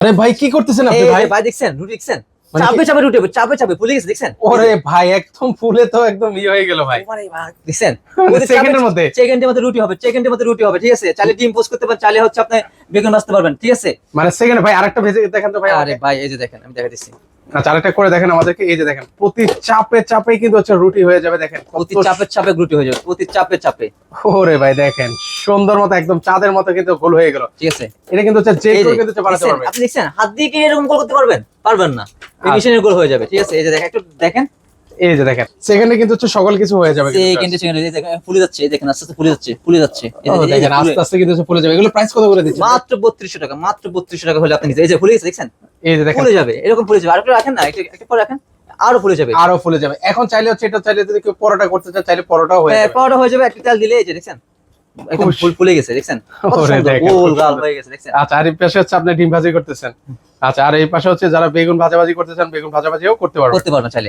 আরে ভাই কি করতেছেন আপনি ভাই? ভাই দেখছেন রুটি দেখছেন মানে চাপে চাপে রুটি হবে, চাপে চাপে ফুলে গেছে দেখছেন। ওরে ভাই একদম ফুলে তো একদম হয়ে গেল ভাই। ওরে ভাই দেখছেন সেকেন্ডের মধ্যে সেকেন্ডের মধ্যে রুটি হবে, সেকেন্ডের মধ্যে রুটি হবে, ঠিক আছে। চাইলে ডিম পোস্ট করতে পারেন, চাইলে হচ্ছে আপনি বেগুন ভাজতে পারবেন, ঠিক আছে। মানে সেকেন্ড ভাই আরেকটা ভেজে দেখেন তো ভাই। আরে ভাই এই যে দেখেন আমি দেখা দিচ্ছি, আচ্ছা আরেকটা করে দেখেন আমাদেরকে। এই যে দেখেন প্রতি চাপে চাপে কিন্তু হচ্ছে রুটি হয়ে যাবে। দেখেন প্রতি চাপে চাপে রুটি হয়ে যাবে, প্রতি চাপে চাপে। ওরে ভাই দেখেন সুন্দর মতো একদম চাঁদের মতো কিন্তু গোল হয়ে গেল, ঠিক আছে। এটা কিন্তু হচ্ছে যে এই কেউ যে, কিন্তু বানাতে দেখছেন? পারবে। আপনি দেখছেন হাত দিয়ে কি এরকম গোল করতে পারবেন? পারবেন না, এই মেশিনের গোল হয়ে যাবে, ঠিক আছে। এই যে দেখেন একটু দেখেন, এই যে দেখেন সেকেন্ডে কিন্তু হচ্ছে সকল কিছু হয়ে যাবে কিন্তু। সেকেন্ডে সেকেন্ডে এই দেখেন ফুলে যাচ্ছে, এই দেখেন আস্তে আস্তে ফুলে যাচ্ছে, ফুলে যাচ্ছে। এই ও যে দেখেন আস্তে আস্তে কিন্তু হচ্ছে ফুলে যাবে। এগুলো প্রাইস কত করে দিচ্ছেন? মাত্র 3200 টাকা, মাত্র 3200 টাকা হলে আপনি নিতে, এই যে ফুলে গেছে দেখছেন, এই যে দেখেন ফুলে যাবে, এরকম ফুলে যাবে। আর একটু রাখেন না, একটু পরে রাখেন, আরো ফুলে যাবে। আরো ফুলে যাবে। এখন চাইলে হচ্ছে এটা চাইলে যদি কেউ পরোটা করতে চায় চাইলে পরোটাও হয়ে হ্যাঁ যাবে। পাউডার হয়ে যাবে, একটু তেল দিলে এই যে দেখছেন একদম খুশ। ফুলে গেছে দেখছেন, কত ওরে সুন্দর দেখেন, গোল খুব গাল সুন্দর। হয়ে গেছে দেখছেন। আচ্ছা আর এই পাশে হচ্ছে আপনি ডিম ভাজি করতেছেন। আচ্ছা আর এই পাশে হচ্ছে যারা বেগুন ভাজাভাজি করতে চান বেগুন ভাজাভাজিও করতে পারবেন। করতে পারবেন চাইলে।